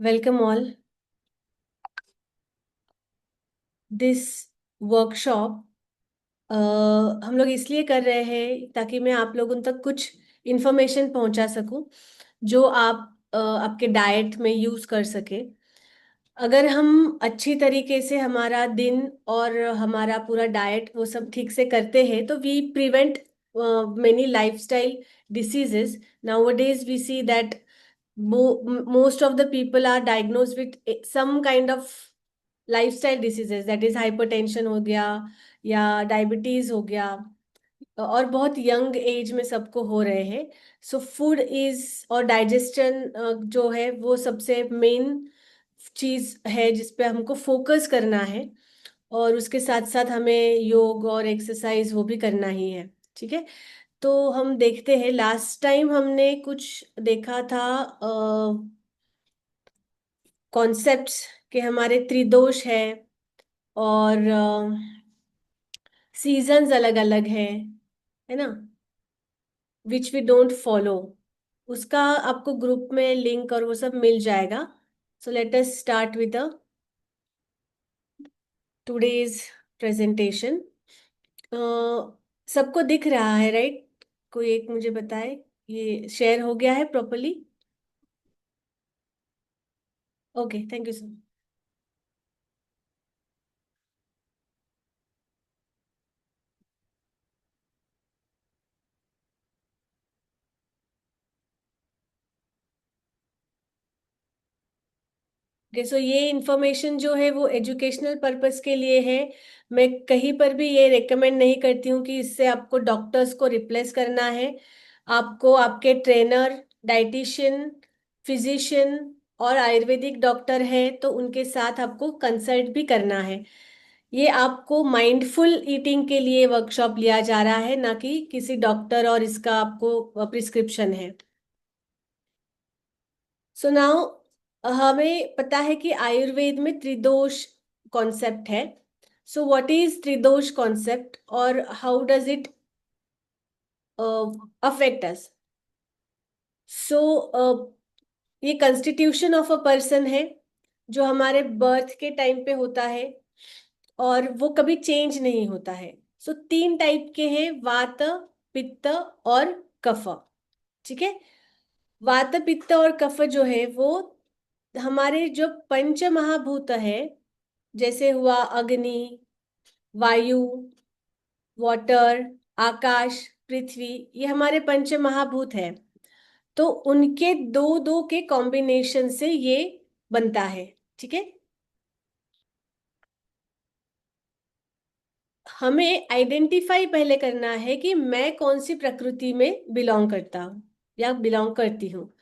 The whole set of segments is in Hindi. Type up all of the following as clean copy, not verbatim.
Welcome all this workshop. हम लोग इसलिए कर रहे हैं ताकि मैं आप लोगों तक कुछ इन्फॉर्मेशन पहुंचा सकूं जो आप आपके डाइट में यूज कर सके। अगर हम अच्छी तरीके से हमारा दिन और हमारा पूरा डाइट वो सब ठीक से करते हैं तो we prevent many lifestyle diseases. Nowadays we see that most of the people are diagnosed with some kind of lifestyle diseases, that is hypertension हो गया या डायबिटीज हो गया, और बहुत यंग एज में सबको हो रहे हैं। सो फूड इज और डाइजेशन जो है वो सबसे मेन चीज है जिस पे हमको फोकस करना है। और उसके साथ साथ हमें योग और एक्सरसाइज वो भी करना ही है। ठीक है, तो हम देखते हैं लास्ट टाइम हमने कुछ देखा था कॉन्सेप्ट्स के हमारे त्रिदोष है और सीजन्स अलग अलग है ना, विच वी डोंट फॉलो। उसका आपको ग्रुप में लिंक और वो सब मिल जाएगा। So let us start with the today's presentation. सबको दिख रहा है राइट? कोई एक मुझे बताए ये शेयर हो गया है properly? Okay, thank you sir. Okay, so ये इंफॉर्मेशन जो है वो एजुकेशनल पर्पस के लिए है। मैं कहीं पर भी ये रेकमेंड नहीं करती हूँ कि इससे आपको डॉक्टर्स को रिप्लेस करना है। आपको आपके ट्रेनर, डाइटिशियन, फिजिशियन और आयुर्वेदिक डॉक्टर है तो उनके साथ आपको कंसल्ट भी करना है। ये आपको माइंडफुल ईटिंग के लिए वर्कशॉप लिया जा रहा है, ना कि किसी डॉक्टर और इसका आपको प्रिस्क्रिप्शन है। सो नाउ हमें पता है कि आयुर्वेद में त्रिदोष कॉन्सेप्ट है। So what is tridosha concept और how does it affect us? So ये कंस्टिट्यूशन ऑफ अ पर्सन है जो हमारे बर्थ के टाइम पे होता है और वो कभी चेंज नहीं होता है। सो तीन टाइप के हैं, वात, पित्त और कफ। ठीक है, वात पित्त और कफ जो है वो हमारे जो पंच महाभूत है, जैसे हुआ अग्नि, वायु, वाटर, आकाश, पृथ्वी, ये हमारे पंच महाभूत है। तो उनके दो दो के कॉम्बिनेशन से ये बनता है। ठीक है, हमें आइडेंटिफाई पहले करना है कि मैं कौन सी प्रकृति में बिलोंग करता हूँ या बिलोंग करती हूँ।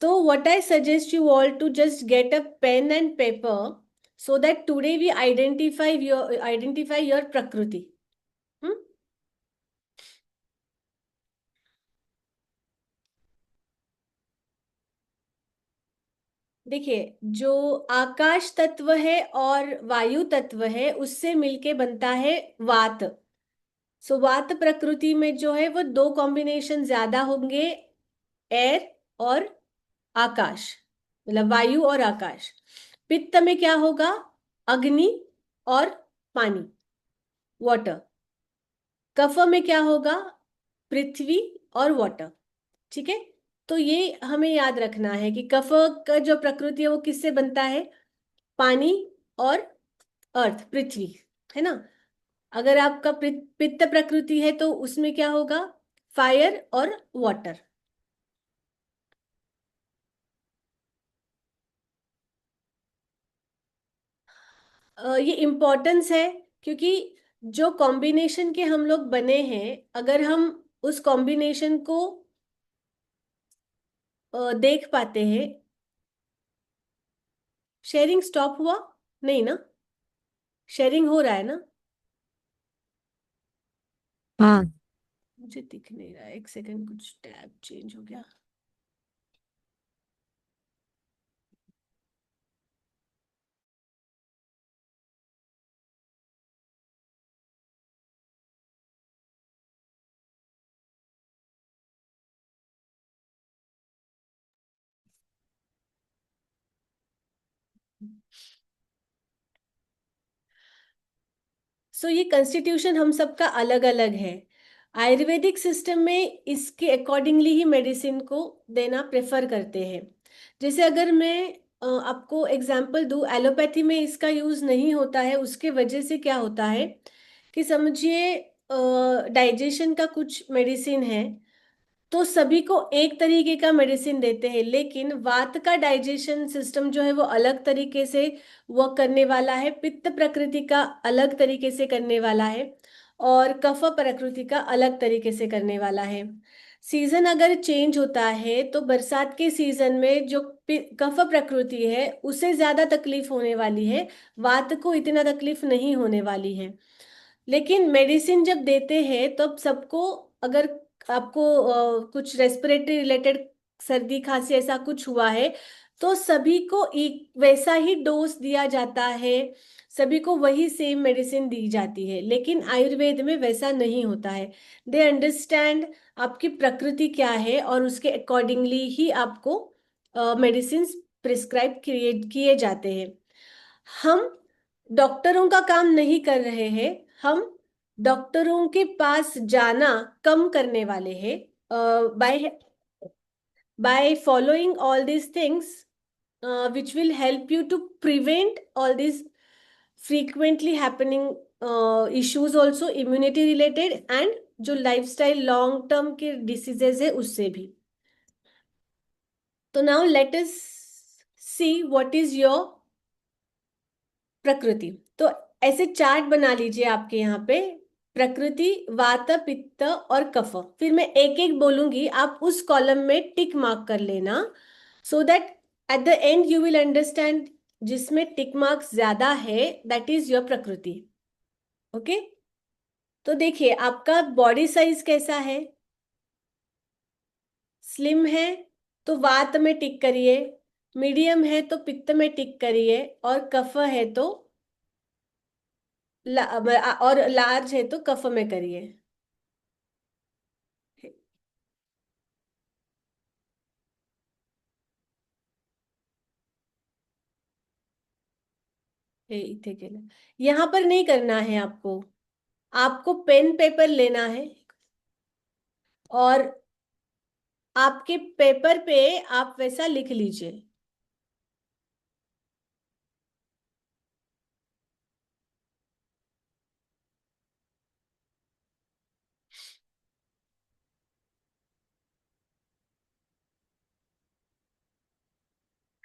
तो what I suggest you all to just get a pen and paper so that today we identify your prakriti. हम्म, देखिए, जो आकाश तत्व है और वायु तत्व है उससे मिलके बनता है वात। सो वात प्रकृति में जो है वो दो कॉम्बिनेशन ज्यादा होंगे, एयर और आकाश, मतलब वायु और आकाश। पित्त में क्या होगा? अग्नि और पानी, वाटर। कफ में क्या होगा? पृथ्वी और वाटर। ठीक है, तो ये हमें याद रखना है कि कफ का जो प्रकृति है वो किससे बनता है? पानी और अर्थ, पृथ्वी, है ना। अगर आपका पित्त प्रकृति है तो उसमें क्या होगा? फायर और वाटर। ये इम्पोर्टेंस है क्योंकि जो कॉम्बिनेशन के हम लोग बने हैं, अगर हम उस कॉम्बिनेशन को देख पाते हैं। शेयरिंग स्टॉप हुआ? नहीं ना, शेयरिंग हो रहा है ना? हाँ। मुझे दिख नहीं रहा है, एक सेकंड, कुछ टैब चेंज हो गया। सो ये कॉन्स्टिट्यूशन हम सबका अलग अलग है। आयुर्वेदिक सिस्टम में इसके अकॉर्डिंगली ही मेडिसिन को देना प्रेफर करते हैं। जैसे अगर मैं आपको एग्जांपल दूं, एलोपैथी में इसका यूज नहीं होता है, उसके वजह से क्या होता है कि समझिए डाइजेशन का कुछ मेडिसिन है, तो सभी को एक तरीके का मेडिसिन देते हैं, लेकिन वात का डाइजेशन सिस्टम जो है वो अलग तरीके से वर्क करने वाला है, पित्त प्रकृति का अलग तरीके से करने वाला है, और कफ प्रकृति का अलग तरीके से करने वाला है। सीजन अगर चेंज होता है तो बरसात के सीजन में जो कफ प्रकृति है उसे ज्यादा तकलीफ होने वाली है, वात को इतना तकलीफ नहीं होने वाली है। लेकिन मेडिसिन जब देते हैं तब सबको, अगर आपको कुछ रेस्पिरेटरी रिलेटेड सर्दी खांसी ऐसा कुछ हुआ है, तो सभी को एक वैसा ही डोज दिया जाता है, सभी को वही सेम मेडिसिन दी जाती है। लेकिन आयुर्वेद में वैसा नहीं होता है। दे अंडरस्टैंड आपकी प्रकृति क्या है और उसके अकॉर्डिंगली ही आपको मेडिसिन प्रिस्क्राइब किए जाते हैं। हम डॉक्टरों का काम नहीं कर रहे हैं, हम डॉक्टरों के पास जाना कम करने वाले हैं, by by following all these things which will help you to prevent all these frequently happening issues also, immunity related and जो लाइफस्टाइल लॉन्ग टर्म के डिसीजेज है उससे भी। तो now let us see what is your प्रकृति। तो ऐसे चार्ट बना लीजिए आपके यहाँ पे, प्रकृति, वात, पित्त और कफ। फिर मैं एक एक बोलूंगी, आप उस कॉलम में टिक मार्क कर लेना, so that at the end you will understand जिसमें टिक मार्क्स ज्यादा है दैट इज योर प्रकृति। ओके, तो देखिए आपका बॉडी साइज कैसा है। स्लिम है तो वात में टिक करिए, मीडियम है तो पित्त में टिक करिए, और कफ है तो और लार्ज है तो कफ में करिए। इथे के लिए यहाँ पर नहीं करना है आपको, आपको पेन पेपर लेना है और आपके पेपर पे आप वैसा लिख लीजिए।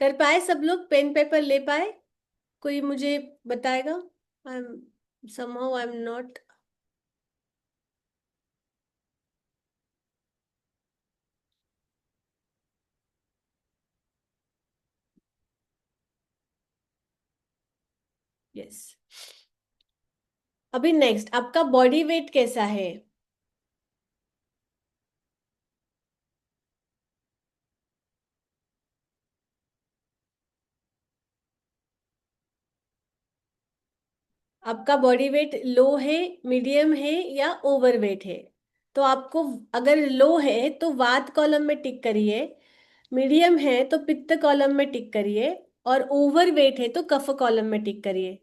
कर पाए सब लोग, पेन पेपर ले पाए? कोई मुझे बताएगा? I am somehow I am not. Yes, अभी नेक्स्ट आपका बॉडी वेट कैसा है। आपका बॉडी वेट लो है, मीडियम है या ओवर वेट है? तो आपको, अगर लो है तो वात कॉलम में टिक करिए, मीडियम है तो पित्त कॉलम में टिक करिए, और ओवर वेट है तो कफ कॉलम में टिक करिए।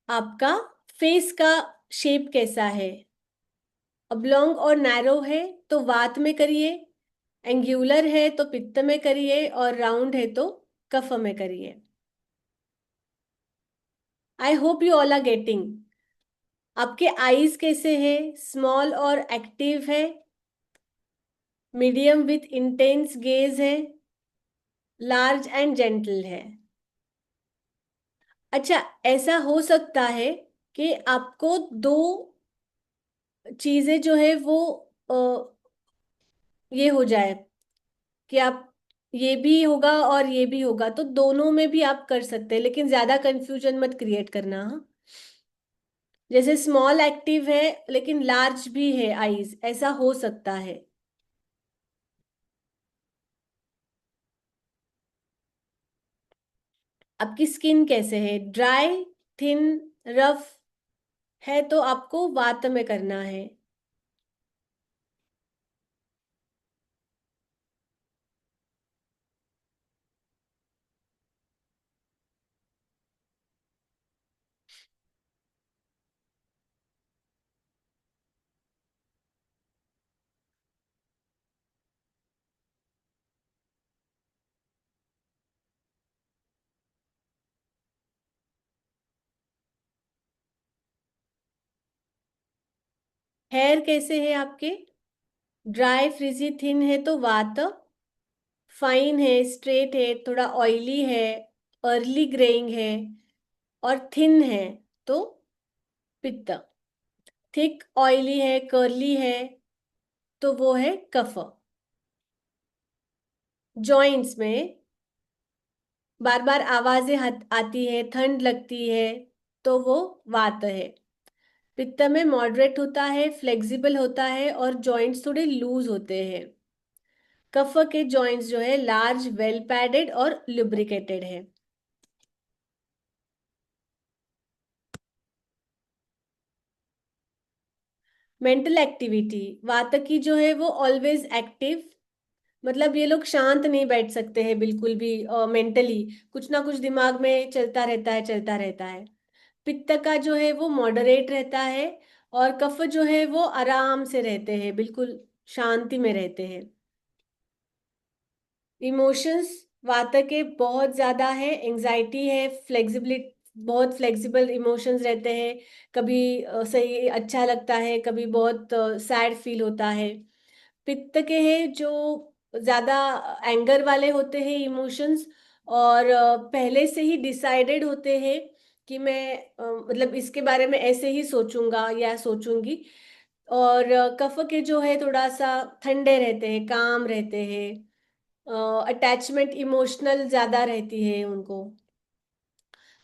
आपका फेस का शेप कैसा है? अब्लोंग और नैरो है तो वात में करिए, एंगुलर है तो पित्त में करिए, और राउंड है तो कफ में करिए। I hope you all are getting. आपके आईज कैसे हैं? स्मॉल और एक्टिव है, मीडियम विथ इंटेंस गेज है, लार्ज एंड जेंटल है। अच्छा, ऐसा हो सकता है कि आपको दो चीजें जो है वो अ, ये हो जाए कि आप, ये भी होगा और ये भी होगा, तो दोनों में भी आप कर सकते हैं, लेकिन ज्यादा कंफ्यूजन मत क्रिएट करना, हाँ। जैसे स्मॉल एक्टिव है लेकिन लार्ज भी है आईज, ऐसा हो सकता है। आपकी स्किन कैसे है? ड्राई, थिन, रफ है तो आपको वात में करना है। हेयर कैसे है आपके? ड्राई फ्रिजी थिन है तो वात, फाइन है स्ट्रेट है थोड़ा ऑयली है, अर्ली ग्रेइंग है, और थिन है तो पित्त। थिक ऑयली है कर्ली है तो वो है कफ। जॉइंट्स में बार बार आवाजें आती है, ठंड लगती है तो वो वात है। पित्त में मॉडरेट होता है, फ्लेक्सिबल होता है और जॉइंट्स थोड़े लूज होते हैं। कफ के जॉइंट्स जो है लार्ज, वेल पैडेड और लुब्रिकेटेड है। मेंटल एक्टिविटी, वात की जो है वो ऑलवेज एक्टिव, मतलब ये लोग शांत नहीं बैठ सकते हैं बिल्कुल भी, मेंटली कुछ ना कुछ दिमाग में चलता रहता है, चलता रहता है। पित्त का जो है वो मॉडरेट रहता है, और कफ जो है वो आराम से रहते हैं, बिल्कुल शांति में रहते हैं। इमोशंस वात के बहुत ज्यादा है, एंजाइटी है, फ्लेक्सिबिलिटी, बहुत फ्लेक्सिबल इमोशंस रहते हैं। कभी सही अच्छा लगता है, कभी बहुत सैड फील होता है। पित्त के हैं जो ज्यादा एंगर वाले होते हैं इमोशंस, और पहले से ही डिसाइडेड होते हैं कि मैं मतलब इसके बारे में ऐसे ही सोचूंगा या सोचूंगी। और कफ के जो है थोड़ा सा ठंडे रहते हैं, काम रहते हैं, अटैचमेंट इमोशनल ज्यादा रहती है उनको।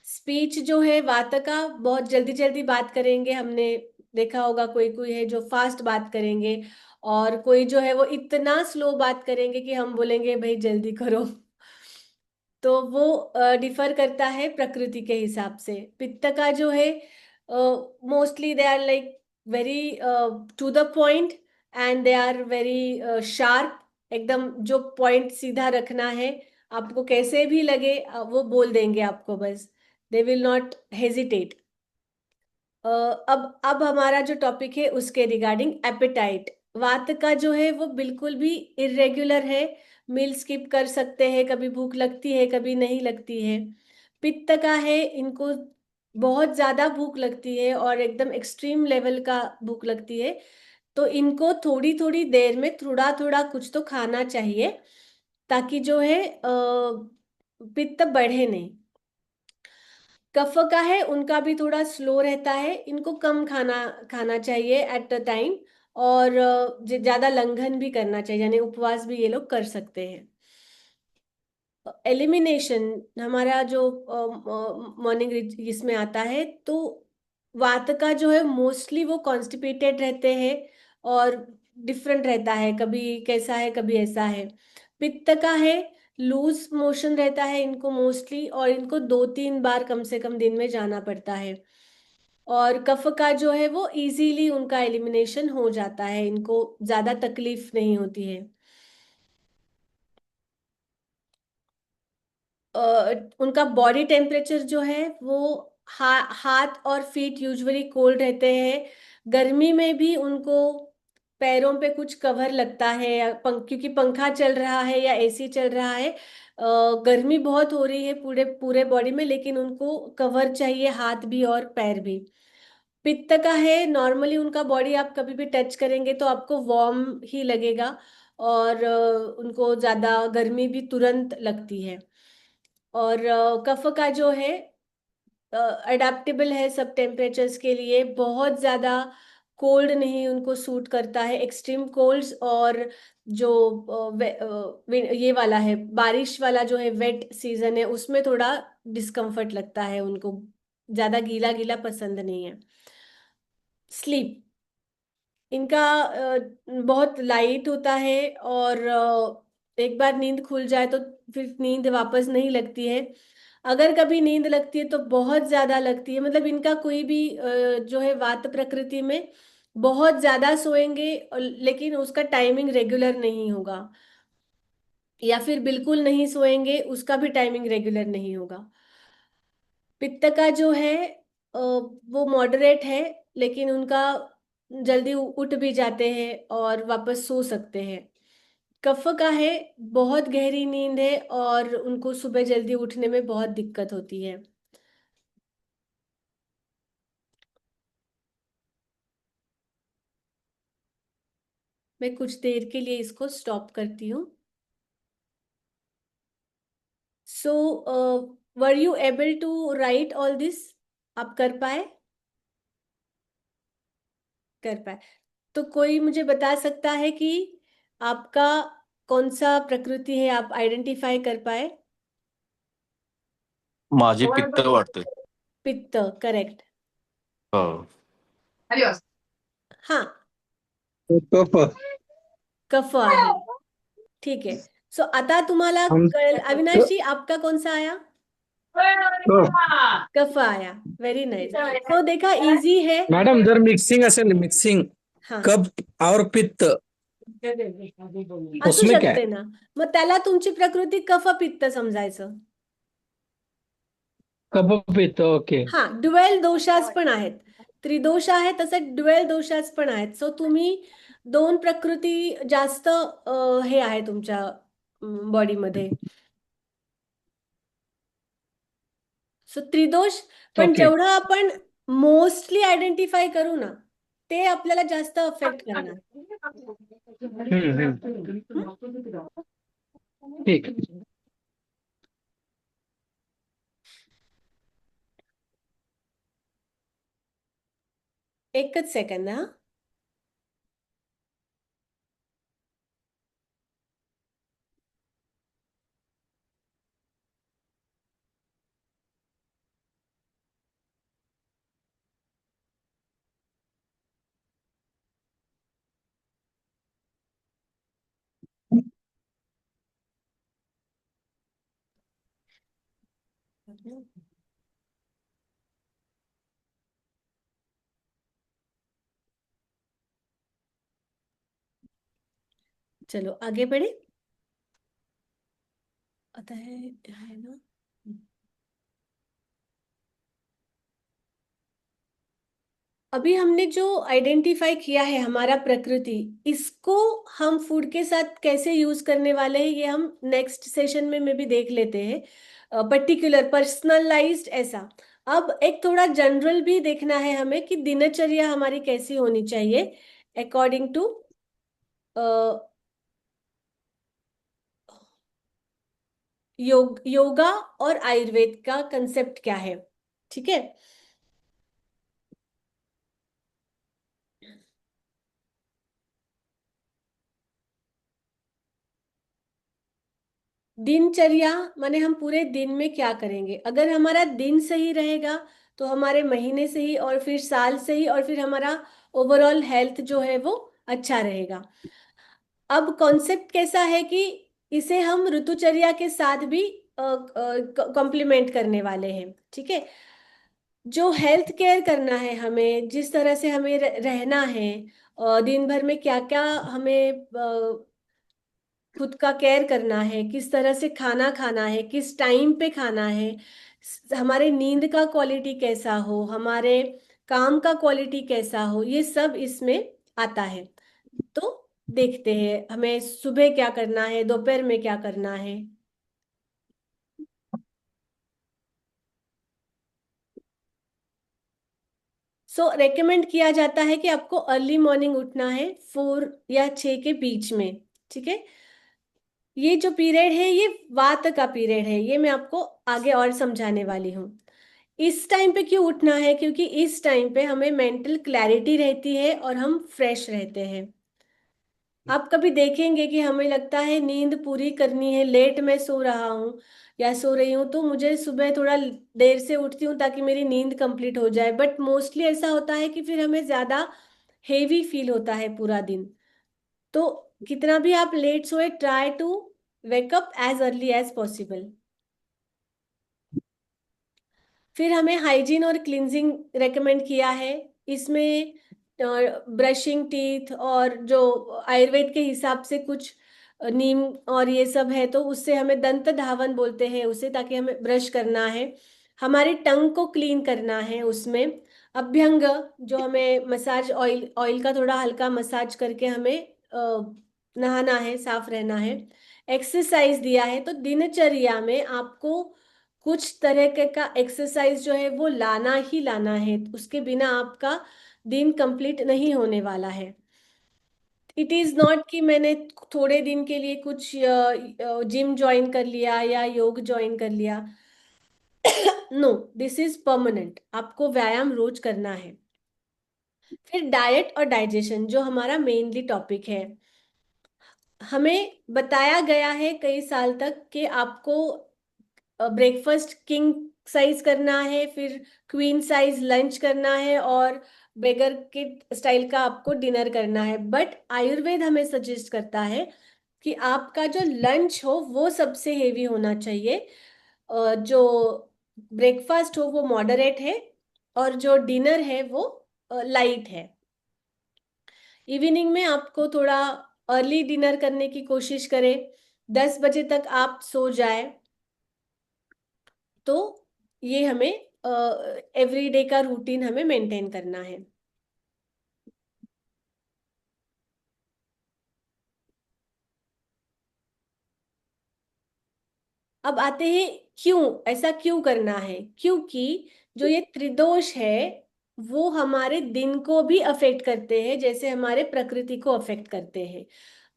स्पीच जो है वात का बहुत जल्दी जल्दी बात करेंगे, हमने देखा होगा कोई कोई है जो फास्ट बात करेंगे, और कोई जो है वो इतना स्लो बात करेंगे कि हम बोलेंगे भाई जल्दी करो। तो वो डिफर करता है प्रकृति के हिसाब से। पित्त का जो है mostly they are like very to the point, and they are very sharp, एकदम जो पॉइंट सीधा रखना है, आपको कैसे भी लगे वो बोल देंगे आपको बस, दे विल नॉट हेजिटेट। अब हमारा जो टॉपिक है उसके रिगार्डिंग एपेटाइट। वात का जो है वो बिल्कुल भी इरेग्युलर है, मील स्किप कर सकते हैं, कभी भूख लगती है कभी नहीं लगती है। पित्त का है, इनको बहुत ज्यादा भूख लगती है और एकदम एक्सट्रीम लेवल का भूख लगती है, तो इनको थोड़ी थोड़ी देर में थोड़ा थोड़ा कुछ तो खाना चाहिए, ताकि जो है पित्त बढ़े नहीं। कफ का है, उनका भी थोड़ा स्लो रहता है, इनको कम खाना खाना चाहिए एट द टाइम, और ज्यादा लंघन भी करना चाहिए, यानी उपवास भी ये लोग कर सकते हैं। एलिमिनेशन हमारा जो मॉर्निंग इसमें आता है, तो वात का जो है मोस्टली वो कॉन्स्टिपेटेड रहते हैं, और डिफरेंट रहता है, कभी कैसा है कभी ऐसा है। पित्त का है, लूज मोशन रहता है इनको मोस्टली, और इनको 2-3 बार कम से कम दिन में जाना पड़ता है। और कफ का जो है वो इजीली उनका एलिमिनेशन हो जाता है, इनको ज्यादा तकलीफ नहीं होती है। उनका बॉडी टेम्परेचर जो है वो हाथ और फीट यूजुअली कोल्ड रहते हैं। गर्मी में भी उनको पैरों पे कुछ कवर लगता है, या क्योंकि पंखा चल रहा है या एसी चल रहा है, गर्मी बहुत हो रही है पूरे पूरे बॉडी में, लेकिन उनको कवर चाहिए, हाथ भी और पैर भी। पित्त का है, नॉर्मली उनका बॉडी आप कभी भी टच करेंगे तो आपको वार्म ही लगेगा, और उनको ज्यादा गर्मी भी तुरंत लगती है। और कफ का जो है अडेप्टेबल है सब टेम्परेचर्स के लिए, बहुत ज़्यादा कोल्ड नहीं उनको सूट करता है, एक्सट्रीम कोल्ड्स, और जो ये वाला है बारिश वाला जो है वेट सीजन है, उसमें थोड़ा डिस्कम्फर्ट लगता है उनको, ज़्यादा गीला गीला पसंद नहीं है। स्लीप इनका बहुत लाइट होता है, और एक बार नींद खुल जाए तो फिर नींद वापस नहीं लगती है। अगर कभी नींद लगती है तो बहुत ज्यादा लगती है, मतलब इनका कोई भी जो है वात प्रकृति में बहुत ज्यादा सोएंगे, लेकिन उसका टाइमिंग रेगुलर नहीं होगा, या फिर बिल्कुल नहीं सोएंगे उसका भी टाइमिंग रेगुलर नहीं होगा। पित्त का जो है वो मॉडरेट है, लेकिन उनका जल्दी उठ भी जाते हैं और वापस सो सकते हैं। कफ का है, बहुत गहरी नींद है और उनको सुबह जल्दी उठने में बहुत दिक्कत होती है। मैं कुछ देर के लिए इसको स्टॉप करती हूँ। So were you able to write all this? आप कर पाए? कर पाए। तो कोई मुझे बता सकता है कि आपका कौन सा प्रकृति है, आप आइडेंटिफाई कर पाए? माझे पित्त वाटते. पित्त, करेक्ट। हो. हाँ, कफ. कफ आहे. ठीक आहे. सो आता तुम्हाला कळेल. अविनाश जी, आपका कौन सा आया? कफ. कफ आया। Very nice. तो देखा, इजी है। मॅडम जर मिक्सिंग असेल मिक्सिंग हाँ, कफ और पित्त असू उसमें क्या है? शकते ना. मग त्याला तुमची प्रकृती कफ पित्त समजायचं. कफ पित्त ओके. हा, ड्युएल दोषास पण आहेत. त्रिदोष आहे तसे ड्युएल दोषास पण आहेत. सो तुम्ही दोन प्रकृती जास्त हे आहे तुमच्या बॉडीमध्ये. सो त्रिदोष, पण ओके. जेवढं आपण मोस्टली आयडेंटिफाय करू ना, ते आपल्याला जास्त अफेक्ट करणार. हं? ठीक. एकच सेकंद हा. चलो आगे बढ़े. आता है ना. अभी हमने जो आइडेंटिफाई किया है हमारा प्रकृति, इसको हम फूड के साथ कैसे यूज करने वाले हैं, ये हम नेक्स्ट सेशन में भी देख लेते हैं. पर्टिकुलर पर्सनलाइज्ड ऐसा. अब एक थोड़ा जनरल भी देखना है हमें कि दिनचर्या हमारी कैसी होनी चाहिए अकॉर्डिंग टू योगा और आयुर्वेद का कंसेप्ट क्या है. ठीक है. दिनचर्या माने हम पूरे दिन में क्या करेंगे. अगर हमारा दिन सही रहेगा तो हमारे महीने सही, और फिर साल सही, और फिर हमारा ओवरऑल हेल्थ जो है वो अच्छा रहेगा. अब कॉन्सेप्ट कैसा है कि इसे हम ऋतुचर्या के साथ भी कॉम्प्लीमेंट करने वाले हैं. ठीक है. जो हेल्थ केयर करना है हमें, जिस तरह से हमें रहना है, दिन भर में क्या क्या हमें खुद का केयर करना है, किस तरह से खाना खाना है, किस टाइम पे खाना है, हमारे नींद का क्वालिटी कैसा हो, हमारे काम का क्वालिटी कैसा हो, ये सब इसमें आता है. तो देखते हैं हमें सुबह क्या करना है, दोपहर में क्या करना है. सो रेकमेंड किया जाता है कि आपको अर्ली मॉर्निंग उठना है, 4 या 6 के बीच में. ठीक है. ये जो पीरियड है ये वात का पीरियड है, ये मैं आपको आगे और समझाने वाली हूँ. इस टाइम पे क्यों उठना है? क्योंकि इस टाइम पे हमें मेंटल क्लैरिटी रहती है और हम फ्रेश रहते हैं. आप कभी देखेंगे कि हमें लगता है नींद पूरी करनी है, लेट मैं सो रहा हूँ या सो रही हूँ, तो मुझे सुबह थोड़ा देर से उठती हूँ ताकि मेरी नींद कंप्लीट हो जाए. बट मोस्टली ऐसा होता है कि फिर हमें ज्यादा हेवी फील होता है पूरा दिन. तो कितना भी आप लेट सोए, try to wake up as early as possible. फिर हमें हाइजीन और क्लिनजिंग रेकमेंड किया है. इसमें ब्रशिंग टीथ, और जो आयुर्वेद के हिसाब से कुछ नीम और ये सब है, तो उससे हमें दंत धावन बोलते हैं उसे, ताकि हमें ब्रश करना है. हमारी टंग को क्लीन करना है उसमें. अभ्यंग, जो हमें मसाज ऑयल ऑयल का थोड़ा हल्का मसाज करके हमें नहाना है, साफ रहना है. एक्सरसाइज दिया है. तो दिनचर्या में आपको कुछ तरह का एक्सरसाइज जो है वो लाना ही लाना है, उसके बिना आपका दिन कंप्लीट नहीं होने वाला है. इट इज नॉट कि मैंने थोड़े दिन के लिए कुछ जिम ज्वाइन कर लिया या योग ज्वाइन कर लिया। नो, दिस इज परमानेंट, आपको व्यायाम रोज करना है। फिर डाइट और डाइजेशन जो हमारा मेनली टॉपिक है, हमें बताया गया है कई साल तक कि आपको ब्रेकफास्ट किंग साइज करना है, फिर क्वीन साइज लंच करना है, और बेगर के स्टाइल का आपको डिनर करना है। बट आयुर्वेद हमें सजेस्ट करता है कि आपका जो लंच हो वो सबसे हेवी होना चाहिए, जो ब्रेकफास्ट हो वो मॉडरेट है, और जो डिनर है वो लाइट है। इवनिंग में आपको थोड़ा अर्ली डिनर करने की कोशिश करें, 10 बजे तक आप सो जाए। तो ये हमें एवरीडे का रूटीन हमें मेंटेन करना है। अब आते हैं क्यों ऐसा क्यों करना है। क्योंकि जो ये त्रिदोष है वो हमारे दिन को भी अफेक्ट करते हैं, जैसे हमारे प्रकृति को अफेक्ट करते हैं।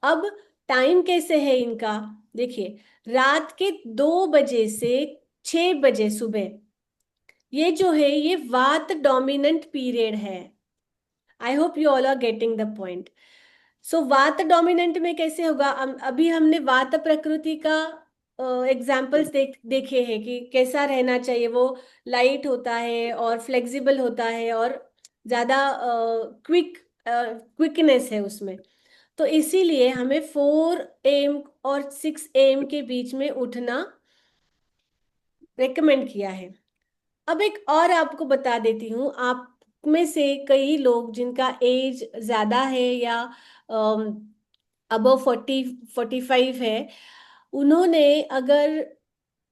अब टाइम कैसे है इनका, देखिए, रात के 2 बजे से 6 बजे सुबह, ये जो है ये वात डोमिनेंट पीरियड है। I hope you all are getting the point. So vata dominant में कैसे होगा, अभी हमने वात प्रकृति का एग्जाम्पल्स देखे हैं कि कैसा रहना चाहिए। वो लाइट होता है और फ्लेक्सिबल होता है और ज्यादा क्विकनेस है उसमें। तो इसीलिए हमें 4 AM और 6 AM के बीच में उठना रेकमेंड किया है। अब एक और आपको बता देती हूँ, आप में से कई लोग जिनका एज ज्यादा है या अबव 40-45 है, उन्होंने अगर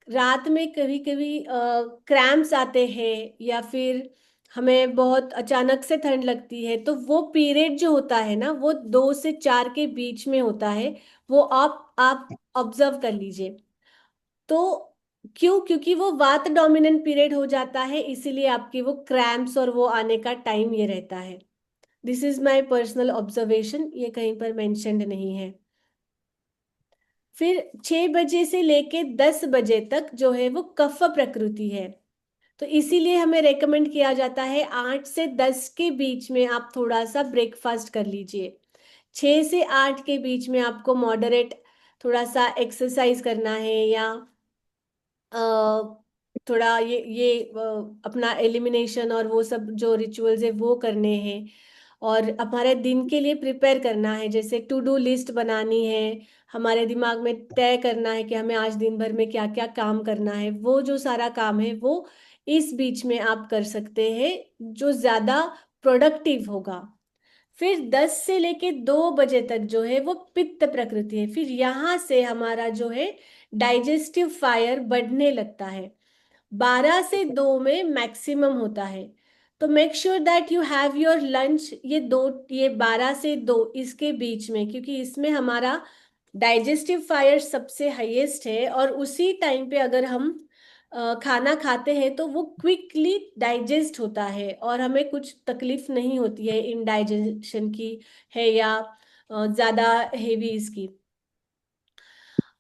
रात में कभी कभी क्रैम्प्स आते हैं या फिर हमें बहुत अचानक से ठंड लगती है, तो वो पीरियड जो होता है ना वो 2 से 4 के बीच में होता है। वो आप ऑब्जर्व कर लीजिए। तो क्यों, क्योंकि वो वात डोमिनेंट पीरियड हो जाता है, इसीलिए आपकी वो क्रैम्प्स और वो आने का टाइम ये रहता है। This is my personal observation, ये कहीं पर मेंशन्ड नहीं है। फिर 6 बजे से लेके 10 बजे तक जो है वो कफ प्रकृति है। तो इसीलिए हमें रेकमेंड किया जाता है 8 से 10 के बीच में आप थोड़ा सा ब्रेकफास्ट कर लीजिए। 6 से 8 के बीच में आपको मॉडरेट थोड़ा सा एक्सरसाइज करना है, या थोड़ा अपना एलिमिनेशन और वो सब जो रिचुअल्स है वो करने हैं। और हमारे दिन के लिए प्रिपेयर करना है, जैसे टू डू लिस्ट बनानी है, हमारे दिमाग में तय करना है कि हमें आज दिन भर में क्या क्या काम करना है। वो जो सारा काम है वो इस बीच में आप कर सकते हैं, जो ज्यादा प्रोडक्टिव होगा। फिर 10 से लेके 2 बजे तक जो है वो पित्त प्रकृति है। फिर यहाँ से हमारा जो है डाइजेस्टिव फायर बढ़ने लगता है। 12 से 2 में मैक्सिमम होता है। तो make sure that you have your lunch ये 12 से 2 इसके बीच में, क्योंकि इसमें हमारा डाइजेस्टिव फायर सबसे हाईएस्ट है। और उसी टाइम पे अगर हम खाना खाते हैं तो वो क्विकली डाइजेस्ट होता है और हमें कुछ तकलीफ नहीं होती है इनडाइजेशन की है या ज्यादा हेवी इसकी।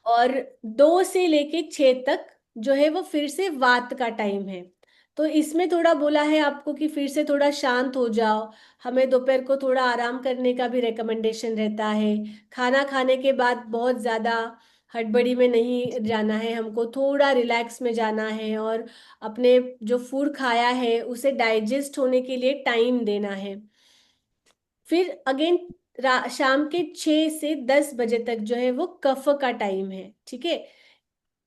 और 2 से लेके 6 तक जो है वो फिर से वात का टाइम है। तो इसमें थोड़ा बोला है आपको कि फिर से थोड़ा शांत हो जाओ। हमें दोपहर को थोड़ा आराम करने का भी रिकमेंडेशन रहता है। खाना खाने के बाद बहुत ज़्यादा हड़बड़ी में नहीं जाना है, हमको थोड़ा रिलैक्स में जाना है और अपने जो फूड खाया है उसे डाइजेस्ट होने के लिए टाइम देना है। फिर अगेन शाम के 6 से 10 बजे तक जो है वो कफ का टाइम है, ठीक है।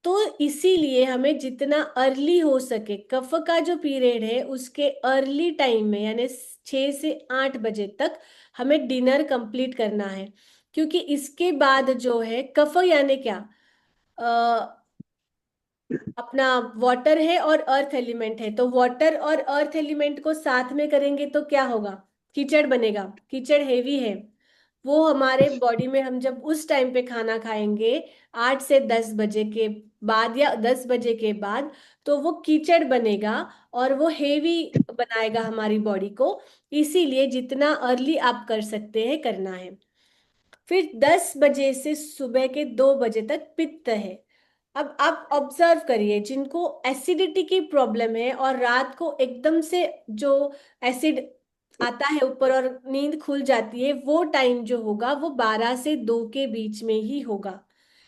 तो इसीलिए हमें जितना अर्ली हो सके कफ का जो पीरियड है उसके अर्ली टाइम में, यानी 6 से 8 बजे तक हमें डिनर कंप्लीट करना है। क्योंकि इसके बाद जो है कफ यानी क्या, अपना वाटर है और अर्थ एलिमेंट है। तो वाटर और अर्थ एलिमेंट को साथ में करेंगे तो क्या होगा, कीचड़ बनेगा। कीचड़ हेवी है, वो हमारे बॉडी में हम जब उस टाइम पे खाना खाएंगे 8 से 10 बजे के बाद या 10 बजे के बाद, तो वो कीचड़ बनेगा और वो हेवी बनाएगा हमारी बॉडी को। इसीलिए जितना अर्ली आप कर सकते हैं करना है। फिर 10 बजे से सुबह के 2 बजे तक पित्त है। अब आप ऑब्जर्व करिए, जिनको एसिडिटी की प्रॉब्लम है और रात को एकदम से जो एसिड आता है ऊपर और नींद खुल जाती है, वो टाइम जो होगा वो 12 से 2 के बीच में ही होगा।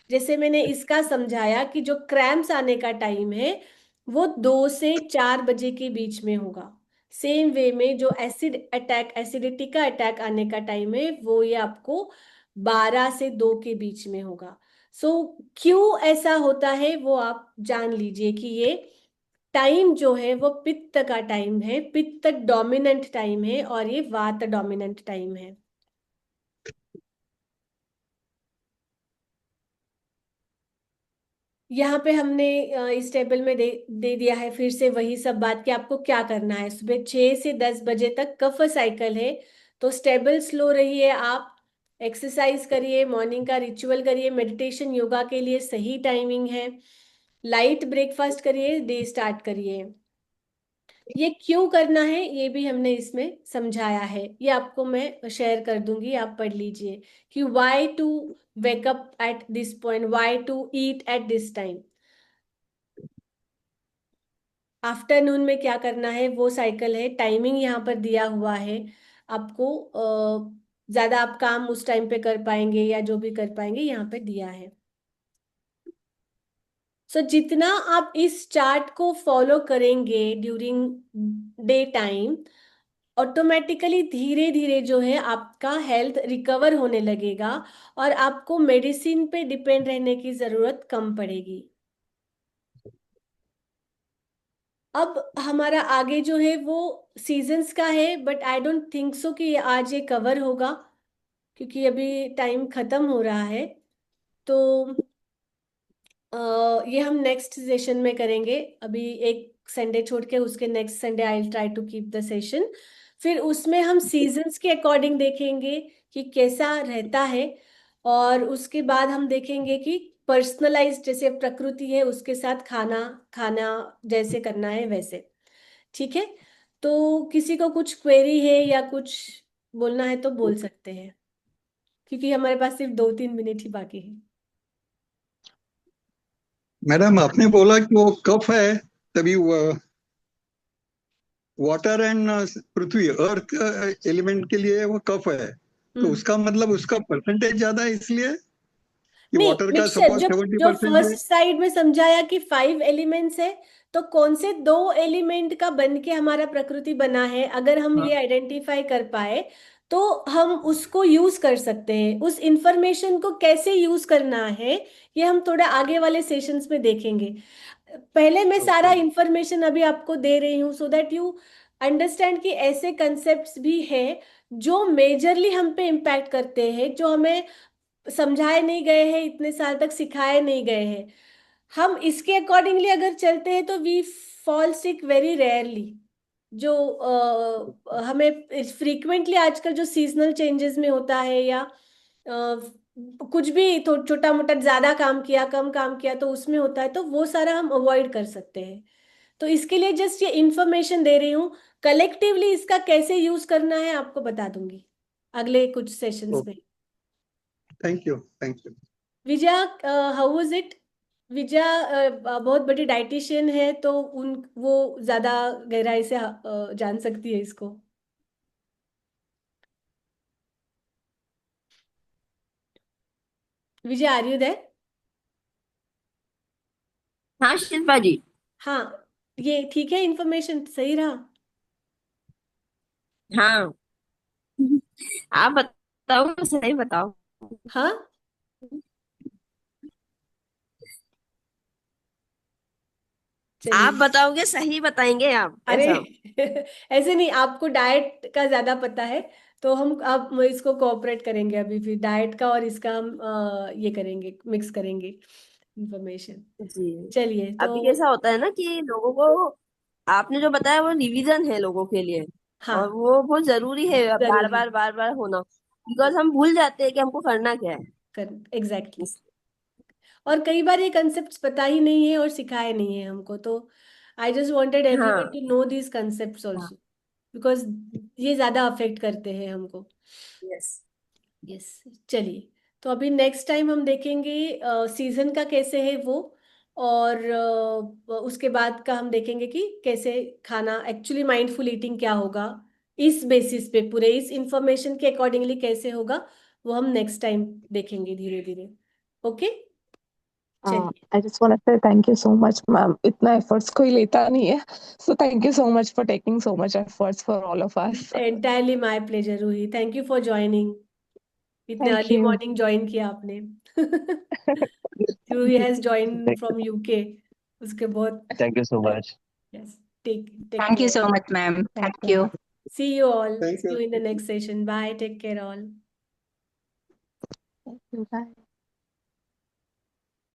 जैसे मैंने इसका समझाया कि जो क्रैम्प्स आने का टाइम है वो 2 से 4 बजे के बीच में होगा। सेम वे में जो एसिड अटैक, एसिडिटी का अटैक आने का टाइम है वो ये आपको 12 से 2 के बीच में होगा। सो क्यों ऐसा होता है वो आप जान लीजिए कि ये टाइम जो है वो पित्त का टाइम है, पित्त डोमिनेंट टाइम है और ये वात डोमिनेंट टाइम है। यहाँ पे हमने इस टेबल में दे दिया है फिर से वही सब बात कि आपको क्या करना है। सुबह 6 से 10 बजे तक कफ साइकिल है, तो स्टेबल स्लो रहिए, आप एक्सरसाइज करिए, मॉर्निंग का रिचुअल करिए, मेडिटेशन योगा के लिए सही टाइमिंग है, लाइट ब्रेकफास्ट करिए, डे स्टार्ट करिए। ये क्यों करना है ये भी हमने इसमें समझाया है, ये आपको मैं शेयर कर दूंगी, आप पढ़ लीजिए कि why to wake up at this point, why to eat at this time, afternoon में क्या करना है वो साइकिल है, टाइमिंग यहाँ पर दिया हुआ है आपको। ज्यादा आप काम उस टाइम पे कर पाएंगे या जो भी कर पाएंगे यहाँ पे दिया है। सो जितना आप इस चार्ट को फॉलो करेंगे ड्यूरिंग डे टाइम, ऑटोमेटिकली धीरे धीरे जो है आपका हेल्थ रिकवर होने लगेगा और आपको मेडिसिन पे डिपेंड रहने की जरूरत कम पड़ेगी। अब हमारा आगे जो है वो सीजन्स का है, but I don't think so कि आज ये कवर होगा क्योंकि अभी टाइम खत्म हो रहा है। तो ये हम नेक्स्ट सेशन में करेंगे, अभी एक संडे छोड़ के उसके next Sunday I will try to keep the session. फिर उसमें हम सीजन्स के अकॉर्डिंग देखेंगे कि कैसा रहता है, और उसके बाद हम देखेंगे कि पर्सनलाइज जैसे प्रकृति है उसके साथ खाना खाना जैसे करना है वैसे। ठीक है, तो किसी को कुछ क्वेरी है या कुछ बोलना है तो बोल सकते हैं, क्योंकि हमारे पास सिर्फ 2-3 मिनट ही बाकी है। मैडम आपने बोला कि वो कफ है, तभी water and Prithvi earth element के लिए वो कफ है, तो हम्म। उसका मतलब उसका परसेंटेज ज्यादा है इसलिए कि नहीं, वाटर का मिक्सचर सपोज जो 70% फर्स्ट है। साइड में समझाया कि 5 एलिमेंट्स है, तो कौन से 2 एलिमेंट का बन के हमारा प्रकृति बना है, अगर हम हाँ, ये आइडेंटिफाई कर पाए तो हम उसको यूज कर सकते हैं। उस इंफॉर्मेशन को कैसे यूज करना है ये हम थोड़ा आगे वाले सेशंस में देखेंगे। पहले मैं सारा ओके इंफॉर्मेशन अभी आपको दे रही हूँ सो दैट यू अंडरस्टैंड कि ऐसे कंसेप्ट्स भी हैं जो मेजरली हम पे इम्पैक्ट करते हैं, जो हमें समझाए नहीं गए हैं, इतने साल तक सिखाए नहीं गए हैं। हम इसके अकॉर्डिंगली अगर चलते हैं तो we fall sick very rarely. जो हमें फ्रीक्वेंटली आजकल जो सीजनल चेंजेस में होता है या कुछ भी तो छोटा मोटा ज्यादा काम किया कम काम किया तो उसमें होता है, तो वो सारा हम अवॉइड कर सकते हैं। तो इसके लिए जस्ट ये इंफॉर्मेशन दे रही हूँ, कलेक्टिवली इसका कैसे यूज करना है आपको बता दूंगी अगले कुछ सेशंस में। Okay, thank you thank you. Vijaya, how was it? Vijaya बहुत बड़ी डाइटिशियन है तो उन वो ज्यादा गहराई से जान सकती है इसको। विजय, आर यू देयर? हाँ शिल्पा जी। हाँ, ये ठीक है, इंफॉर्मेशन सही रहा? हाँ आप बताओ, सही बताओ। हाँ, आप चलिए। बताओगे सही बताएंगे आप अरे ऐसा। ऐसे नहीं, आपको डाइट का ज्यादा पता है तो हम अब इसको कोऑपरेट करेंगे, अभी फिर डाइट का और इसका हम ये करेंगे, मिक्स करेंगे इंफॉर्मेशन। जी। चलिए तो। अभी कैसा होता है ना कि लोगों को आपने जो बताया वो रिवीजन है लोगों के लिए, और हाँ, वो बहुत जरूरी है जरूरी बार बार होना, बिकॉज हम भूल जाते हैं कि हमको करना क्या है। कर एग्जैक्टली। इस- और कई बार ये कंसेप्ट पता ही नहीं है और सिखाए नहीं है हमको, तो आई जस्ट वांटेड एवरीवन हाँ। टू नो दीज कंसेप्ट्स हाँ। आल्सो, बिकॉज ये ज्यादा अफेक्ट करते हैं हमको। यस। यस, चलिए। तो अभी नेक्स्ट टाइम हम देखेंगे सीजन का कैसे है वो, और उसके बाद का हम देखेंगे कि कैसे खाना एक्चुअली माइंडफुल ईटिंग क्या होगा, इस बेसिस पे पूरे इस इंफॉर्मेशन के अकॉर्डिंगली कैसे होगा वो हम नेक्स्ट टाइम देखेंगे धीरे धीरे। ओके, चलिए। I just want to say thank you so much, ma'am. इतना efforts कोई लेता नहीं है. So thank you so much for taking so much efforts for all of us. Entirely my pleasure Roohi, thank you for joining. इतने Thank early you. Morning join किया आपने। Roohi has join from UK, उसके बहुत Thank you so much. Yes, take Thank you care. so much, ma'am. Thank Thank you. See you all. Thank See you. you in the next session. Bye. Take care all. you. Bye.